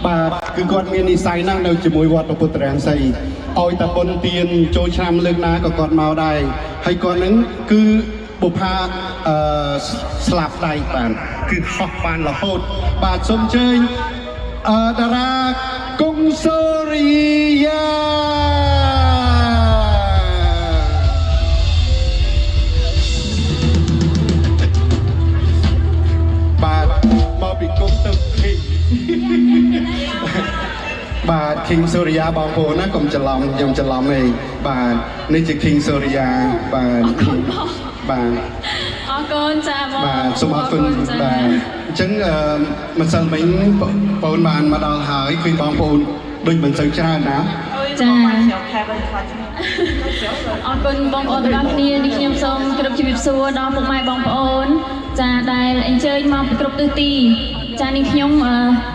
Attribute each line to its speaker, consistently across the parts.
Speaker 1: បាទគឺគាត់មាននិស័យណាស់នៅជាមួយវត្តពុទ្ធរាំងសីឲ្យតែបុណ្យទានចូលឆ្នាំលើកណាក៏គាត់មកដែរហើយគាត់នឹងគឺបុប្ផាស្លាប់ដៃបានគឺហោះបានរហូតបាទសូមអញ្ជើញតារាគង់សូរិយាបាទមកពីគុំទៅបាទ King សូរិយាបងប្អូនណាកុំច្រឡំខ្ញុំច្រឡំទេបាទនេះជា King សូរិយាបាទបាទ
Speaker 2: អរគុណចាបង
Speaker 1: បាទសូមអរគុណបាទអញ្ចឹងមិនសិនមិញបងប្អូនបានមកដល់ហើយគឺបងប្អូនដូចមិនសូវច្រើនណា
Speaker 2: ចាអរគុណបងប្អូនទាំងអស់គ្នានេះខ្ញុំសូមគោរពជម្រាបសួរដល់ពុកម៉ែបងប្អូនចាដែលអញ្ជើញមកពីគ្រប់ទិសទីចានេះខ្ញុំ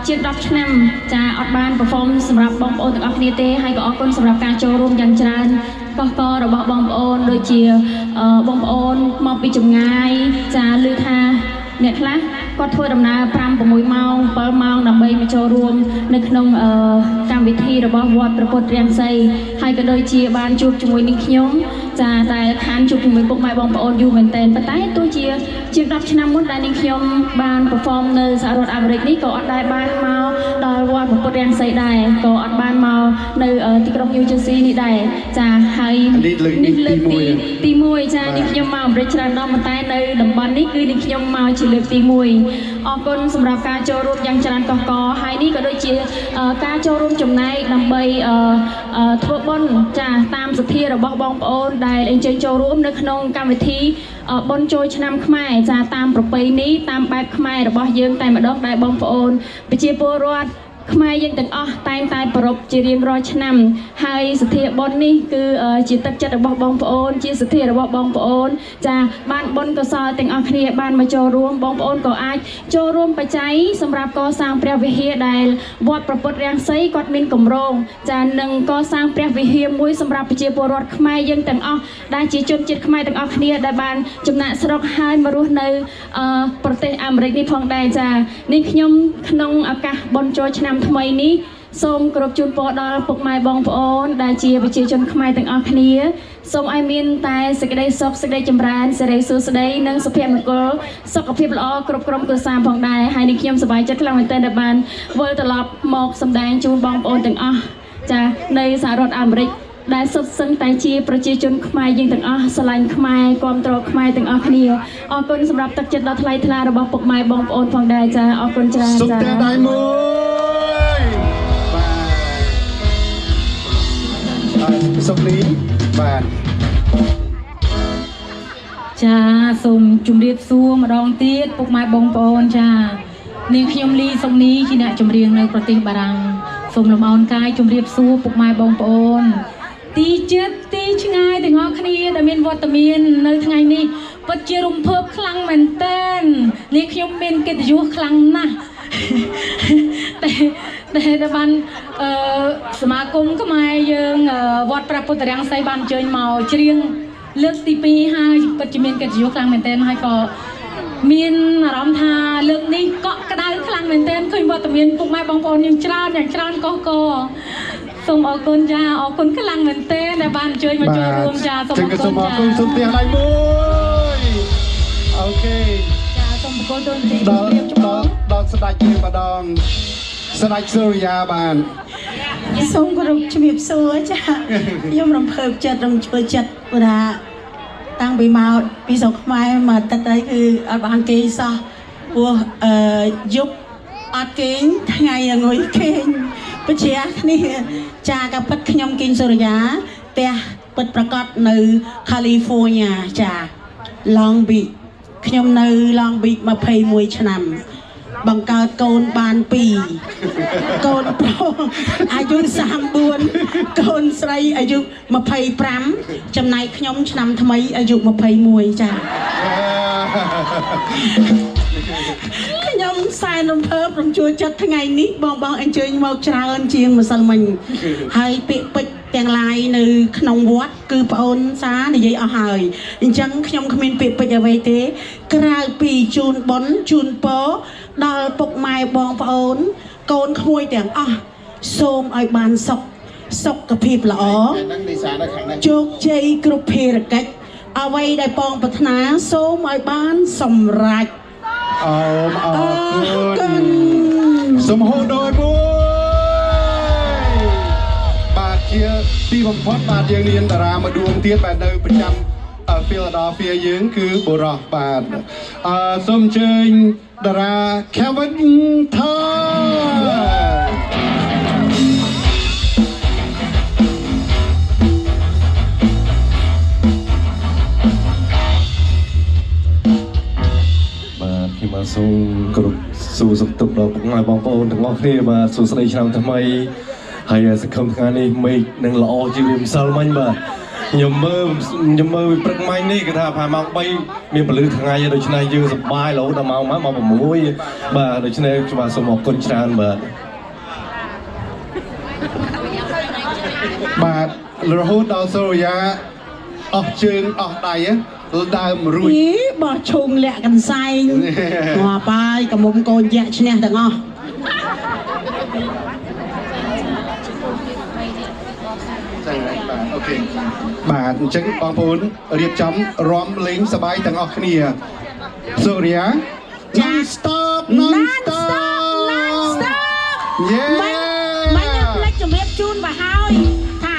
Speaker 2: ជា10ឆ្នាំចាអត់បាន perform សម្រាប់បងប្អូនទាំងអស់គ្នាទេហើយក៏អរគុណសម្រាប់ការចូលរួមយ៉ាងច្រើនកកករបស់បងប្អូនដូចជាបងប្អូនមកពីចម្ងាយចាឮថាអ្នកខ្លះគាត់ធ្វើដំណើរ5 6ម៉ោង7ម៉ោងដើម្បីមកចូលរួមនៅក្នុងកម្មវិធីរបស់វត្តព្រះពុទ្ធរាំងសីហើយក៏ដូចជាបានជួបជាមួយនឹងខ្ញុំចាតែខានជួបជាមួយពុកម៉ែបងប្អូនយូរមែនទែនប៉ុន្តែទោះជាជាង10ឆ្នាំមុនដែលនាងខ្ញុំបាន perform នៅសហរដ្ឋអាមេរិកនេះក៏អត់ដែរបានមកដល់វត្តព្រះពុទ្ធរាំងសីដែរក៏អត់បានមកនៅទីក្រុង New Jersey នេះដែរចាហើយនេះលើកទី1ចានាងខ្ញុំមកអាមេរិកច្រើនដងប៉ុន្តែនៅតំបន់នេះគឺនាងខ្ញុំមកជាលើកទី1អរគុណសម្រាប់ការចូលរួមយ៉ាងច្រើនកកកហើយនេះក៏ដូចជាការចូលរួមចំណែកដើម្បីធ្វើបុណ្យចាតាមសទ្ធារបស់បងប្អូនដែលអញ្ជើញចូលរួមនៅក្នុងកម្មវិធីបុណ្យចូលឆ្នាំខ្មែរចាតាមប្រពៃណីតាមបែបខ្មែររបស់យើងតែម្ដងដែលបងប្អូនប្រជាពលរដ្ឋខ្មែរយើងទាំងអស់តែងតែប្រពៃជារៀងរាល់ឆ្នាំហើយសទ្ធាបុណ្យនេះគឺជាទឹកចិត្តរបស់បងប្អូនជាសទ្ធារបស់បងប្អូនចាបានបុណ្យកុសលទាំងអស់គ្នាបានមកចូលរួមបងប្អូនក៏អាចចូលរួមបច្ច័យសម្រាប់កសាងព្រះវិហារដែលវត្តព្រះពុទ្ធរាំងសីគាត់មានគម្រោងចានឹងកសាងព្រះវិហារមួយសម្រាប់ប្រជាពលរដ្ឋខ្មែរយើងទាំងអស់ដែលជាជនជាតិខ្មែរទាំងអស់គ្នាដែលបានចំណាក់ស្រុកហើយមករស់នៅប្រទេសអាមេរិកនេះផងដែរចានេះខ្ញុំក្នុងឱកាសបុណ្យចូលឆ្នាំថ្មីនេះសូមគោរពជូនពរដល់ពុកម៉ែបងប្អូនដែលជាប្រជាជនខ្មែរទាំងអស់គ្នាសូមឲ្យមានតែសេចក្តីសុខសេចក្តីចម្រើនសិរីសួស្តីនិងសុភមង្គលសុខភាពល្អគ្រប់ក្រុមគ្រួសារផងដែរហើយនេះខ្ញុំសប្បាយចិត្តខ្លាំងមែនទែនដែលបានវិលត្រឡប់មកសម្ដែងជូនបងប្អូនទាំងអស់ចានៅសហរដ្ឋអាមេរិកដែលសុទ្ធសឹងតែជាប្រជាជនខ្មែរយើងទាំងអស់ស្រឡាញ់ខ្មែរគាំទ្រខ្មែរទាំងអស់គ្នាអរគុណសម្រាប់ទឹកចិត្តដ៏ថ្លៃថ្លារបស់ពុកម៉ែបងប្អូនផងដែរចាអរគុណច្រើនចាសុខតែដៃមួយបាទសុខលីបាទ
Speaker 3: ចាសូមជម្រាបសួរម្ដងទៀតពុកម៉ែបងប្អូនចានាងខ្ញុំលីសុកនីជាអ្នកចម្រៀងនៅប្រទេសបារាំងសូមលំអរកាយជម្រាបសួរពុកម៉ែបងប្អូនទីចិត្តទីឆ្ងាយទាំងអស់គ្នាដែលមានវត្តមាននៅថ្ងៃនេះពិតជារំភើបខ្លាំងមែនទែននាងខ្ញុំមានកិត្តិយសខ្លាំងណាស់តែបានសមាគមខ្មែរយើងវត្តព្រះពុទ្ធរាំងសីបានអញ្ជើញមកច្រៀងលើកទី2ហើយពិតជាមានកិត្តិយសខ្លាំងមែនទែនហើយក៏មានអារម្មណ៍ថាលើកនេះកក់ក្ដៅខ្លាំងមែនទែនឃើញវត្តមានពុកម៉ែបងប្អូនយើងច្រើនយ៉ាងច្រើនកកសូមអរគុណចាអរគុណខ្លាំងមែនទែនដែលបានអញ្ជើញមកចូលរួមចាសូមអរគុណចាសូមអរគុណ
Speaker 1: សូមផ្ទះដៃមួយអូខេ
Speaker 3: ចាសូមអរគុណដល់
Speaker 1: ស្ដេចយើងម្ដងស្ដេចសូរិយាបាន
Speaker 4: សូមគោរពជំរាបសួរចាខ្ញុំរំភើបចិត្តរំជួយចិត្តព្រោះថាតាំងពីមកពីស្រុកខ្មែរមកទឹកអីគឺអត់បានគេសោះព្រោះយប់អត់គេងថ្ងៃងុយគេងបជាគ្នាចាក៏ពិតខ្ញុំគីងសូរិយាផ្ទះពិតប្រកបនៅ California ចា Long Beach ខ្ញុំនៅ Long Beach 21ឆ្នាំបង្កើតកូនបាន2កូនប្រុសអាយុ34កូនស្រីអាយុ25ចំណែកខ្ញុំឆ្នាំថ្មីអាយុ21ចាខ្ញុំសែនរំភើបរំជួលចិត្តថ្ងៃនេះបងអញ្ជើញមកច្រើនជាងម្សិលមិញហើយពាក្យពេចន៍ទាំងឡាយនៅក្នុងវត្តគឺប្អូនសានិយាយអស់ហើយអញ្ចឹងខ្ញុំគ្មានពាក្យពេចន៍អ្វីទេក្រៅពីជូនបុណ្យជូនពរដល់ពុកម៉ែបងប្អូន កូនក្មួយទាំងអស់សូមឲ្យបានសុខភាពល្អជោគជ័យគ្រប់ភារកិច្ចអ្វីដែលបងប្រាថ្នាសូមឲ្យបានសម្រេច
Speaker 1: អរគុណសូមហូតដោយមួយបាទជាទីបំផុតបាទយើងមានតារាមួយដួងទៀតបាទនៅប្រចាំPhiladelphia យើងគឺបុរសបាទសូមអញ្ជើញតារា Kevin Thai
Speaker 5: បាទខ្ញុំបាទសូមគោរពសួរសុខទុក្ខដល់ពុកម៉ែបងប្អូនទាំងអស់គ្នាបាទសួស្តីឆ្នាំថ្មីហើយសង្ឃឹមថ្ងៃនេះមេឃនឹងល្អជាងម្សិលមិញបាទខ្ញុំមើលព្រឹកមិញនេះគេថាប្រហែលម៉ោង3មានពលឺថ្ងៃដូច្នេះយើងសប្បាយរហូតដល់ម៉ោង6បាទដូច្នេះខ្ញុំបាទសូមអរគុណច្រើន
Speaker 1: បាទរហូតដល់សូរិយាអស់ជើងអស់ដៃដើមរួច
Speaker 4: បោះឈុងលាក់កន្សែងងាប់ហើយកមុំកូនយ៉ាក់ឈ្នះទាំងអស់
Speaker 1: បាទអូខេបាទអញ្ចឹងបងប្អូនរៀបចំរំលេងសប្បាយទាំងអស់គ្នាសូរិយា Non stop យេ
Speaker 4: មិនភ្លេចជំរាបជូនបើហើយថា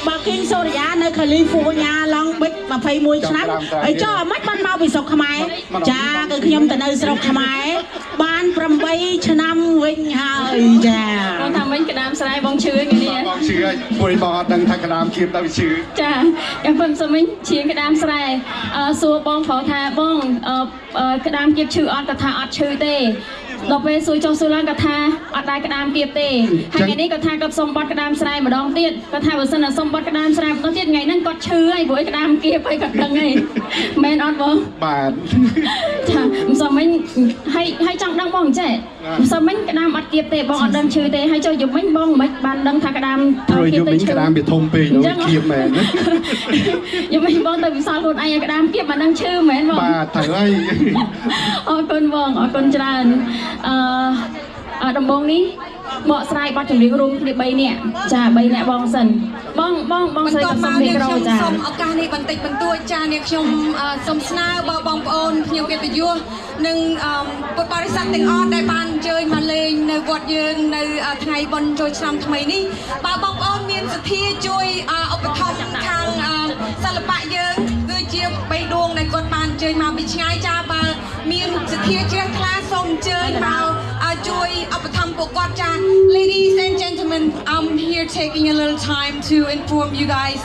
Speaker 4: បើគីងសូរិយានៅកាលីហ្វ័រញ៉ាឡង់ប៊ិច21ឆ្នាំហើយចុះមិនបានមកពីស្រុកខ្មែរចាគឺខ្ញុំទៅនៅស្រុកខ្មែរបាន8ឆ្នាំវិញហើយចា
Speaker 2: បងថាវិញក្តាមស្រែបងឈឺគ្នា
Speaker 1: បងឈឺហើយព្រោះបងអត់ដឹងថាក្តាមឈាមទៅឈឺ
Speaker 2: ចាយ៉ាងប៉ុន្តែវិញឈាមក្តាមស្រែសួរបងប្រុសថាបងក្តាមគៀបឈឺអត់ក៏ថាអត់ឈឺទេដល់ពេលសួរចុះសួរឡើងក៏ថាអត់ដែរក្តាមគៀបទេហើយថ្ងៃនេះក៏ថាគាត់សុំបត់ក្តាមស្រែម្ដងទៀតគាត់ថាបើសិនតែសុំបត់ក្តាមស្រែម្ដងទៀតថ្ងៃហ្នឹងគាត់ឈឺហើយព្រោះក្តាមគៀបហើយគាត់ដឹងហើយមែនអត់បង
Speaker 1: បាទ
Speaker 2: ចាមិនសមវិញហើយចង់ដឹងបងចេះមិនសមវិញក្តាមអត់គៀបទេបងអត់ដឹងឈឺទេហើយចុះយប់វិញបងមិនបានដឹងថាក្តាម
Speaker 1: គៀបទេក្តាមវាធំពេកនោះគៀបមែន
Speaker 2: យប់វិញបងទៅវិសល់ខ្លួនឯងក្តាមគៀបមិនដឹងឈឺមែនបង
Speaker 1: បាទត្រូវហើយ
Speaker 2: អរគុណបងអរគុណច្រើនដំបងនេះបកស្រាយបទចម្រៀងរួមគ្នា3នាក់ចា3នាក់បងសិនបងស្រីក៏សុំមីក្រូចា
Speaker 3: សូមឱកាសនេះបន្តិចបន្តួចចានាងខ្ញុំសូមស្នើបងប្អូនភ្ញៀវកិត្តិយសនិងពុទ្ធបរិស័ទទាំងអស់ដែលបានអញ្ជើញមកលេងនៅវត្តយើងនៅថ្ងៃបុណ្យចូលឆ្នាំថ្មីនេះបើបងប្អូនមានសទ្ធាជួយឧបត្ថម្ភខាងសិល្បៈយើងគឺជាបេះដូងដែលគាត់បានអញ្ជើញមកពីឆ្ងាយចាបើមានសទ្ធាជ្រះថ្លាសូមអញ្ជើញមកជួយឧបត្ថម្ភពួកគាត់ចា Ladies and gentlemen, I'm here taking a little time to inform you guys.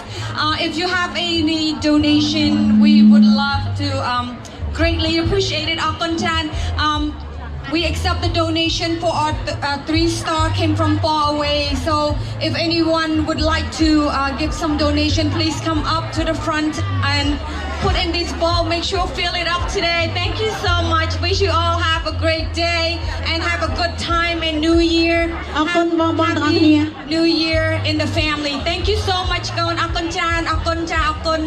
Speaker 3: If you have any donation, we would love to greatly appreciate it. We accept the donation for our 3-star came from far away. So if anyone would like to give some donation, please come up to the front and put in this ball. Make sure fill it up today. Thank you so much. Wish you all have a great day and have a good time in New Year. Happy New Year in the family. Thank you so much. កូនអរគុណច្រើនអរគុណចាអរគុណ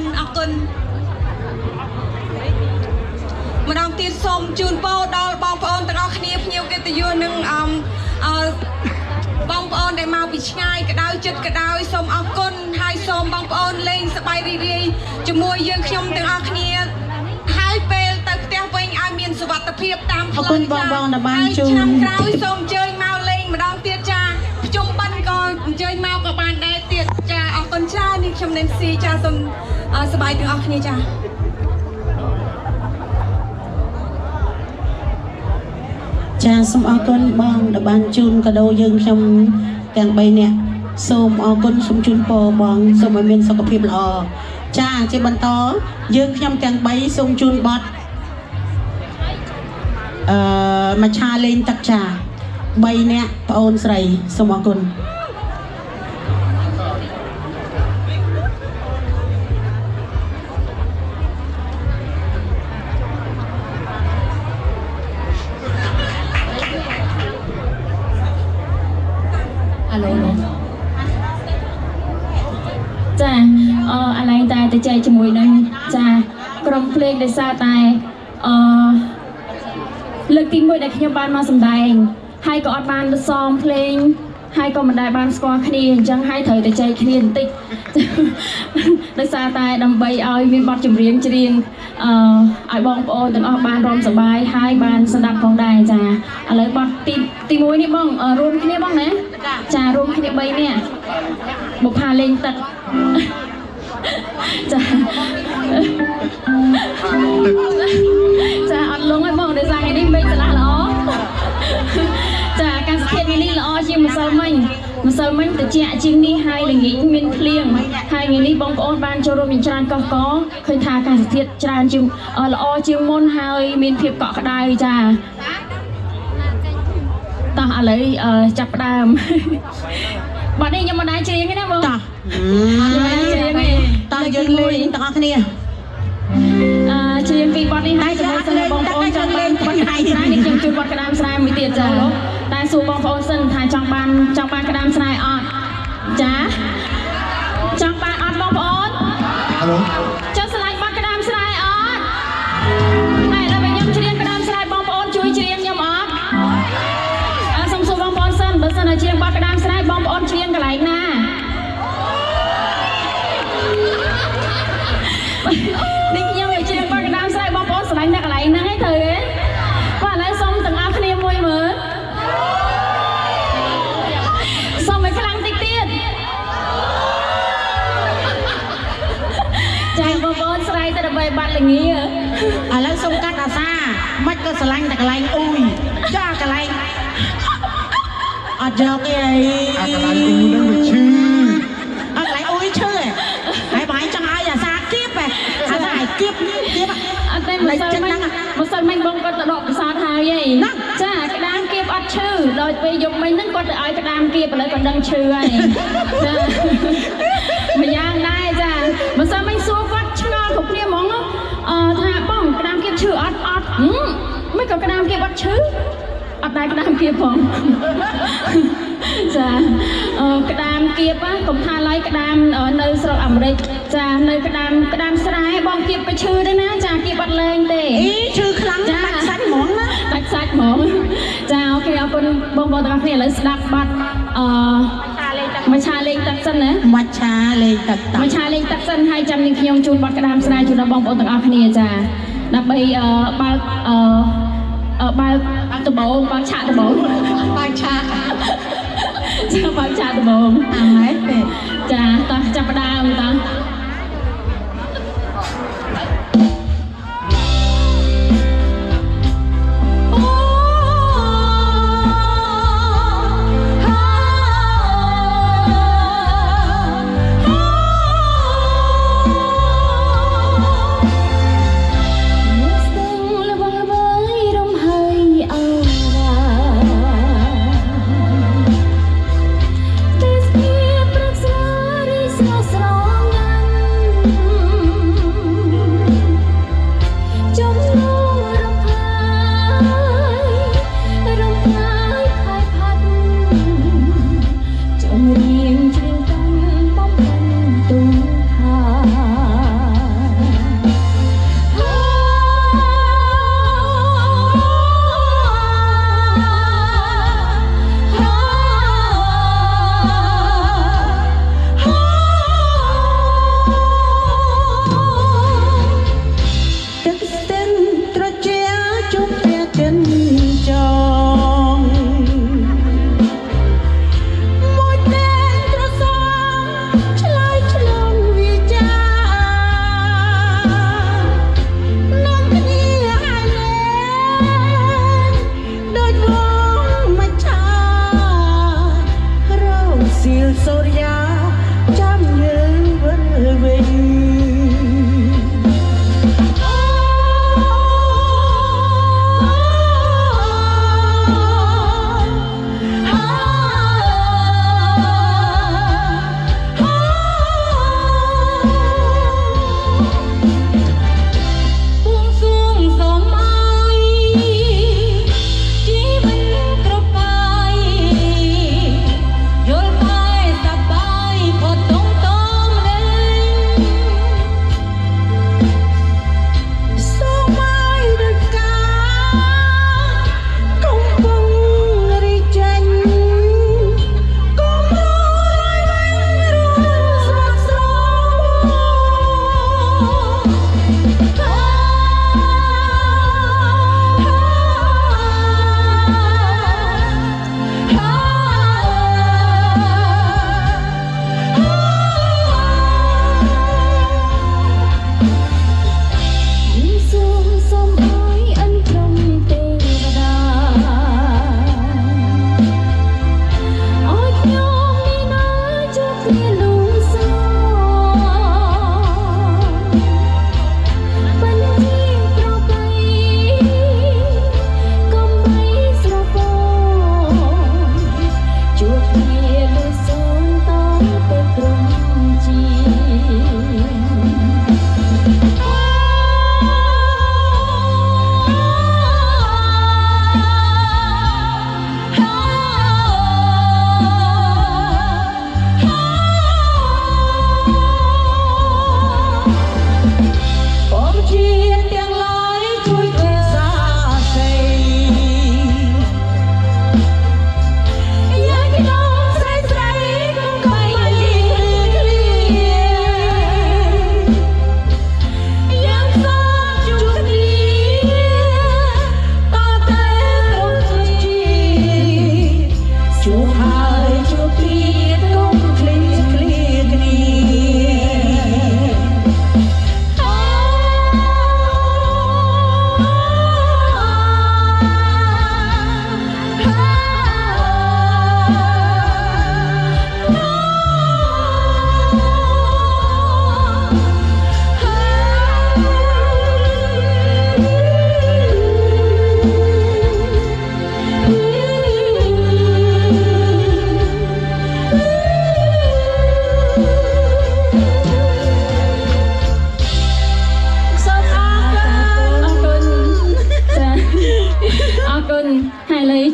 Speaker 3: ម្ដងទៀតសូមជូនពរដល់បងប្អូនទាំងអស់គ្នាភ្ញៀវកិត្តិយសនិងបងប្អូនដែលមកពីឆ្ងាយក្តៅចិត្តក្តៅសូមអរគុណហើយសូមបងប្អូនលេងសប្បាយរីករាយជាមួយយើងខ្ញុំទាំងអស់គ្នាហើយពេលទៅផ្ទះវិញឲ្យមានសុវត្ថិភាពតាមផ្លូវ
Speaker 4: អរគុណបងដែលបានជួប
Speaker 3: ឆ្នាំក្រោយសូមអញ្ជើញមកលេងម្ដងទៀតចាភ្ជុំបិណ្ឌក៏អញ្ជើញមកក៏បានដែរទៀតចាអរគុណច្រើននេះខ្ញុំនេនស៊ីចាសូមសប្បាយទាំងអស់គ្នាចា
Speaker 4: ចាសូមអរគុណបងដែលបានជូនកាដូយើងខ្ញុំទាំង3នាក់សូមអរគុណសូមជូនពរបងសូមឲ្យមានសុខភាពល្អចាជាបន្តយើងខ្ញុំទាំង3សូមជូនបទមកឆាលេងទឹកចា3នាក់ប្អូនស្រីសូមអរគុណ
Speaker 2: ចាអាឡែងតែទៅចែកជាមួយនឹងចាក្រុមភ្លេងដែលសារតែលើកទី1ដែលខ្ញុំបានមកសម្ដែង ហើយក៏អត់បានសំភ្លេងហើយក៏មិនដែលបានស្គាល់គ្នាអញ្ចឹងហើយត្រូវតែចែកគ្នាបន្តិចដោយសារតែដើម្បីឲ្យមានបទចម្រៀងច្រៀងឲ្យបងប្អូនទាំងអស់បានរំសប្បាយហើយបានស្ដាប់ផងដែរចាឥឡូវបទទី1នេះបងរួមគ្នាបងណាចារួមគ្នា3នាក់បុប្ផាលេងទឹកចាអត់លងឲ្យបងដោយសារថ្ងៃនេះមេឃឆ្លាស់ល្អចាអាកាសធាតុថ្ងៃនេះល្អជាងម្សិលមិញត្រជាក់ជាងនេះហើយល្ងាចមានភ្លៀងហើយថ្ងៃនេះបងប្អូនបានចូលរួមយ៉ាងច្រើនកកកឃើញថាអាកាសធាតុច្រើនជាងល្អជាងមុនហើយមានភាពកក់ក្ដៅចាតោះឥឡូវចាប់ផ្ដើមបាត់នេះខ្ញុំមិនដែរច្រៀងទេណាបងតោះច្រៀងទេតោះយើងលេងទាំងអស់គ្នាច្រៀងពីបទនេះហើយជាមួយសិនបងប្អូនចង់បានបទក្ដាមស្រែនេះខ្ញុំជួយបទក្ដាមស្រែមួយទៀតចាតែសួរបងប្អូនសិនថាចង់បានក្ដាមស្រែអត់ចាចង់បានអត់បងប្អូនហៅចង់ឆ្លាញ់បទក្ដាមស្រែអត់តែដល់ពេលខ្ញុំច្រៀងក្ដាមស្រែបងប្អូនជួយច្រៀងខ្ញុំអត់សុំសួរបងប្អូនសិនបើសិនតែច្រៀងបទក្ដាមស្រែបងប្អូនច្រៀងកន្លែងណានេះខ្ញុំឲ្យច្រៀងបទក្ដាមស្រែបងប្អូនឆ្លាញ់តែកន្លែងហ្នឹងឯងត្រូវទេបាទឥឡូវសុំទាំងអស់គ្នាមួយមើលសុំឲ្យខ្លាំងតិចទៀតចាបងប្អូនស្រ័យទៅដើម្បីបាត់ល្ងាឥឡូវសុំកាត់អាសាមិនក៏ឆ្លាញ់តែកន្លែងអ៊ូយចាកន្លែងអត់យកទេអី
Speaker 1: អាកន្លែងអ៊ូហ្នឹងវាឈឺ
Speaker 2: កន្លែងអ៊ូយឈឺហើយបងឯងចង់ឲ្យអាសាគៀបអាសាឲ្យគៀបអត់ទេមិនសិនមិញបងគាត់ទៅដកពិសោធន៍ហើយឯងចាក្ដាមគៀបអត់ឈឺដល់ពេលយប់មិញហ្នឹងគាត់ទៅឲ្យក្ដាមគៀបឥឡូវគាត់ដឹងឈឺហើយចាម្យ៉ាងដែរចាមិនសិនមិញសួរគាត់ឆ្ងល់គ្រប់គ្នាហ្មងថាបងក្ដាមគៀបឈឺអត់មិនក៏ក្ដាមគៀបអត់ឈឺអត់ដែរក្ដាមគៀបផងចាក្ដាមគៀបកុំថាឡើយក្ដាមនៅស្រុកអាមេរិកចានៅក្ដាមស្រែបងគៀបក៏ឈឺដែរណាចាគៀបអត់លែងទេឈឺខ្លាំងដាច់សាច់ហ្មងណាដាច់សាច់ហ្មងចាអូខេអរគុណបងប្អូនទាំងអស់គ្នាឥឡូវស្ដាប់បាត់មច្ឆាលេងទឹកសិនណាមច្ឆាលេងទឹកសិនហើយចាំនឹងខ្ញុំជូនបទក្ដាមស្រែជូនដល់បងប្អូនទាំងអស់គ្នាចាដើម្បីបើកដំបងបើកឆាកដំបងបើកឆាកដំបងអាម៉េចទេចាតោះចាប់ផ្ដើមតោះ
Speaker 6: ស្រង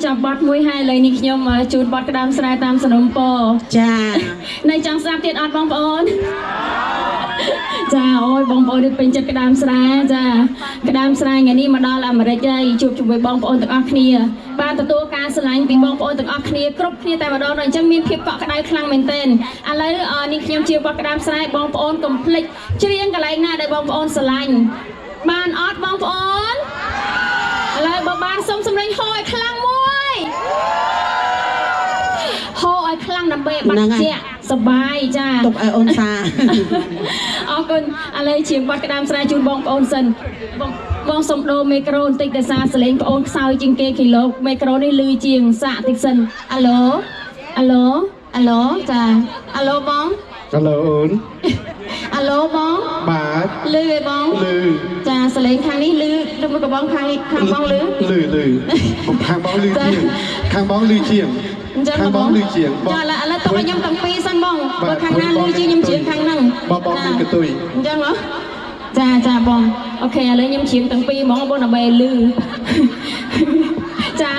Speaker 2: ចាប់បត់មួយហើយឥឡូវនេះខ្ញុំជូនបត់ក្តាមស្រែតាមសំណុំពរ
Speaker 4: ចា
Speaker 2: នៅចង់ស្ដាប់ទៀតអត់បងប្អូនចាអូយបងប្អូននេះពេញចិត្តក្តាមស្រែចាក្តាមស្រែថ្ងៃនេះមកដល់អាមេរិកហើយជួបជាមួយបងប្អូនទាំងអស់គ្នាបានទទួលការស្រឡាញ់ពីបងប្អូនទាំងអស់គ្នាគ្រប់គ្នាតែម្ដងអញ្ចឹងមានភាពកក់ក្ដៅខ្លាំងមែនទែនឥឡូវនេះខ្ញុំជាបត់ក្តាមស្រែបងប្អូនកុំភ្លេចច្រៀងកន្លែងណាដែលបងប្អូនស្រឡាញ់បានអត់បងប្អូនឥឡូវបើបានសុំសម្លេងហោឲ្យខ្លាំងមួយហោឲ្យខ្លាំងដើម្បីបាត់ជាសបាយចា
Speaker 4: ទុកឲ្យអូនសា
Speaker 2: អរគុណឥឡូវជាបត់ក្តាមស្រែជូនបងប្អូនសិនបងសុំដូរមីក្រូបន្តិចដោយសារសលេងបងប្អូនខ្សោយជាងគេគីឡូមីក្រូនេះលឺជាងសាកតិចសិនអាឡូអាឡូអាឡូចាអាឡូបង
Speaker 1: អាឡូអូន
Speaker 2: អាឡូបង
Speaker 1: បាទ
Speaker 2: លឺឯបង
Speaker 1: លឺ
Speaker 2: ចាសលេងខាងនេះលឺឬមកបងខាងបងលឺ
Speaker 1: លឺខាងបងលឺជាងខាងបងលឺជាង
Speaker 2: អញ្ចឹង
Speaker 1: ខាងបងលឺជាង
Speaker 2: ចាឥឡូវទុកឲ្យខ្ញុំទាំងពីរសិនបងបើខាងណាលឺជាងខ្ញុំច្រៀងខាងហ្នឹង
Speaker 1: បងមានកតុយ
Speaker 2: អញ្ចឹងហ៎ចាបងអូខេឥឡូវខ្ញុំច្រៀងទាំងពីរហ្មងបងដើម្បីលឺចា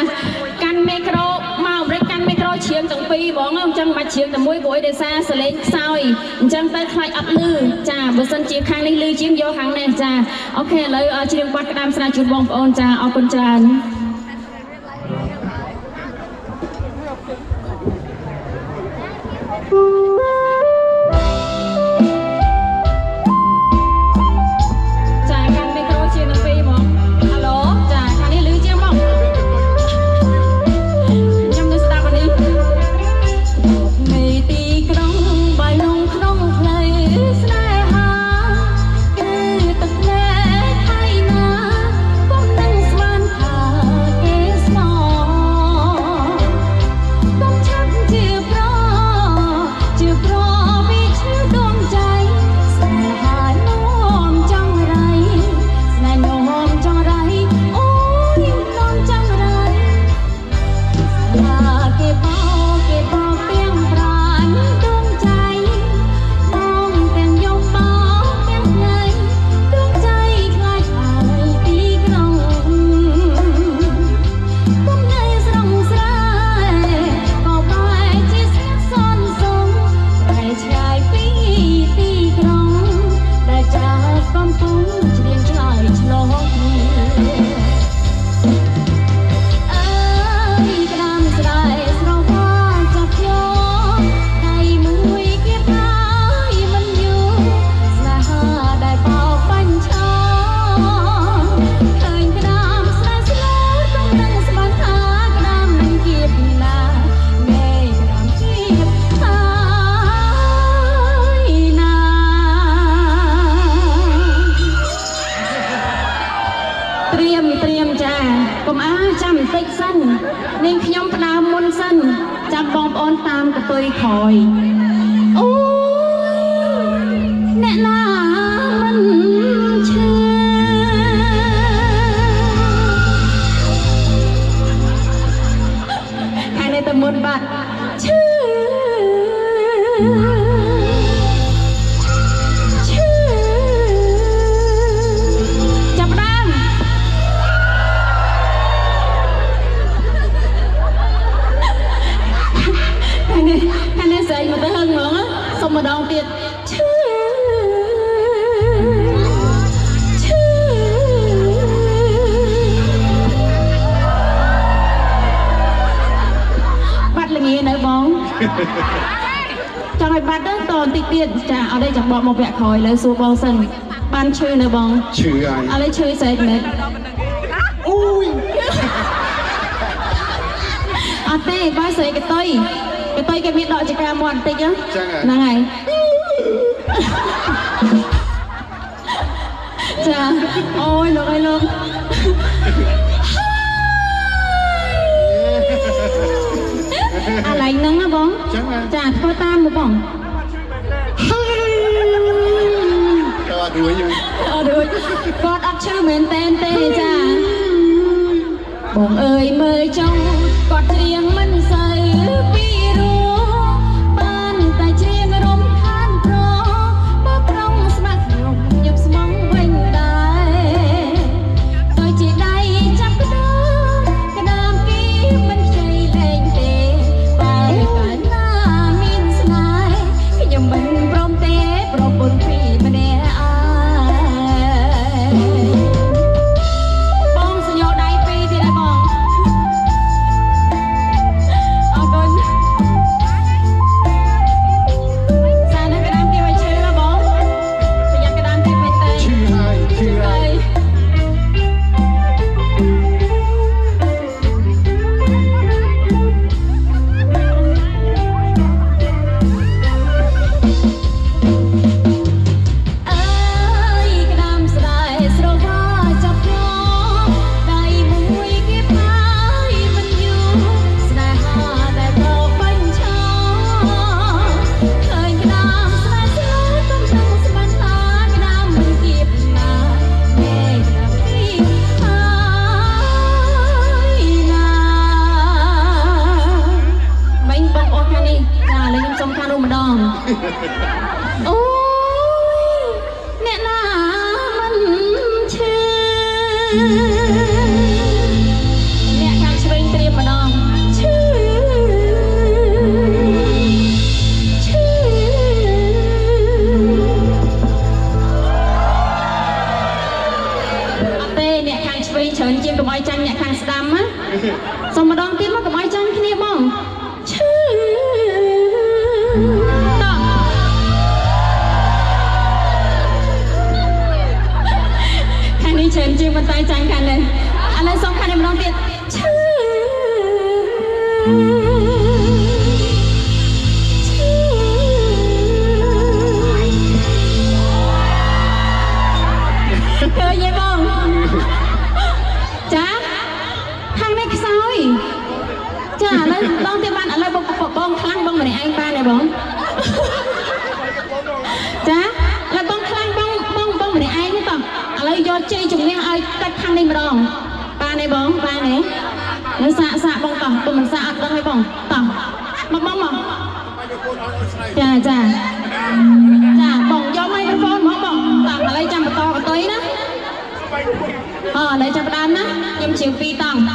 Speaker 2: កាន់មីក្រូមកអាមេរិកកាន់មីក្រូច្រៀងទាំងពីរហ្មងអញ្ចឹងមិនបាច់ច្រៀងតែមួយព្រោះឯដោយសារសលេងខ្សោយអញ្ចឹងទៅខ្លាចអត់លឺចាបើសិនជាខាងនេះលឺជាងយកខាងនេះចាអូខេឥឡូវច្រៀងបទក្តាមស្រែជូនបងប្អូនចាអរគុណច្រើនត្រៀមចាកុំចាំបន្តិចសិននាងខ្ញុំផ្ដើមមុនសិនចាំបងប្អូនតាមកតុយក្រោយអូយអ្នកណាមិនឈឺហើយនៅតែមុនបាត់ឈឺម្ដងទៀតឈឺបាត់ល្ងានៅបងចង់ឲ្យបាត់ទៅតបន្តិចទៀតចាអត់ទេចាំបកមកពាក់ក្រោយលើសួរបងសិនបានឈឺនៅបង
Speaker 1: ឈឺហើយ
Speaker 2: ឥឡូវឈឺស្រេចមែនអូយអត់ទេបើស្រេចកតុយ cái tay cái miệng đọ chỉ cả một tí nhá là ngày chà ôi được ơi luôn à lạnh nắng á bóng chà thôi tam một bóng
Speaker 1: đuổi nhưng
Speaker 2: được con ăn chữ mến tên tê cha bóng ơi mời trong cọt riêng mình say vì ru ban tay chiêng rôm than pro bắp rong smack nhung nhập mong quanh đài tôi chỉ đây chắc cái đám kia mình chơi lên tê bài cả na min snai cái nhung mình rôm tê rôm bồn phi mà nè bông sẽ nhô đáy phi thì lại bông con sao nó cái đám kia phải chơi là bông bây giờ cái đám kia phải tê
Speaker 1: chưa ai
Speaker 2: ơi cái đám sẽ đại sẽ đâu có chọc nó đầy mùi cái phai mình yêu sẽ đại hà đại bầu bánh cho thời cái đám sẽ đại sẽ tâm tâm sẽ bắn ta cái đám mình kịp là nghe cái đám kia ai là bánh bông ô khăn đi là lấy trong khăn luôn mà đòn ôi mẹ là mình chưa mẹ càng chơi bên tiệm mà đòn tê mẹ càng chơi bên chớn chim cầm ai chanh mẹ càng đam á xong mà đòn tiếp mà cầm ai chanh cái này bông khăn đi chớn chim bàn tay chanh khăn lên anh lên xong khăn em đòn tiếp cười vậy bông chá thằng này cái sao ấy chá lên đón tiếp bạn ở đây bông khăn bông này anh ba này bông chá là bông khăn bông này anh tao ở đây do chơi chúng nghe ai tách khăn đi mà đòn ba này bông ba này nó xạ bông tao bông mình xạ đăng hay bông tao mặc bông mà chà bông do microphone mà bông tao ở đây chăm một to một tí đó lấy cho đám á nhưng chiều phi tầng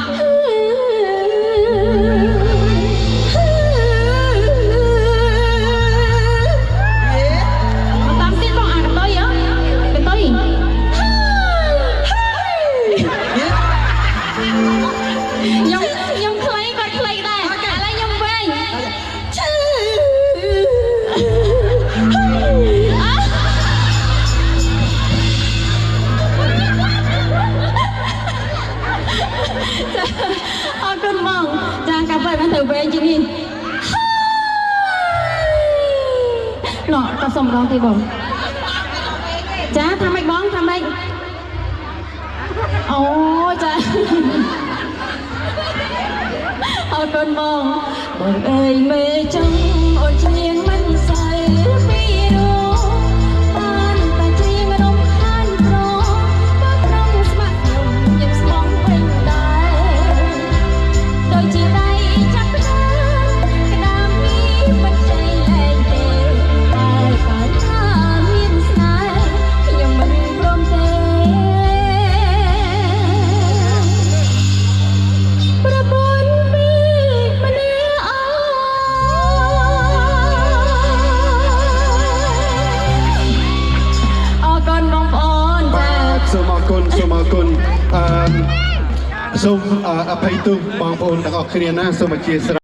Speaker 2: tắm tiết bọn cái tôi á cái tôi nhung clay còn clay đây cả là nhung về con mong chàng cà phê bạn thử về chị đi nọ ta xong đó thì bông chá thăm anh bóng thăm anh ôi chà con mong bông ơi mê trong ôn chiêng mình say vì đâu tan ta chiêng đông khan pro bác rong smack nhung nhịp mong quanh đài tôi chỉ tay chắc cái đám mi vẫn chạy lên tê ai cả na min snai nhưng mình không tê pra bốn mi mình con mong ôn ra
Speaker 1: សូមអរគុណសូមអភ័យទោសបងប្អូនទាំងអស់គ្នាណាសូមអធិស្ឋាន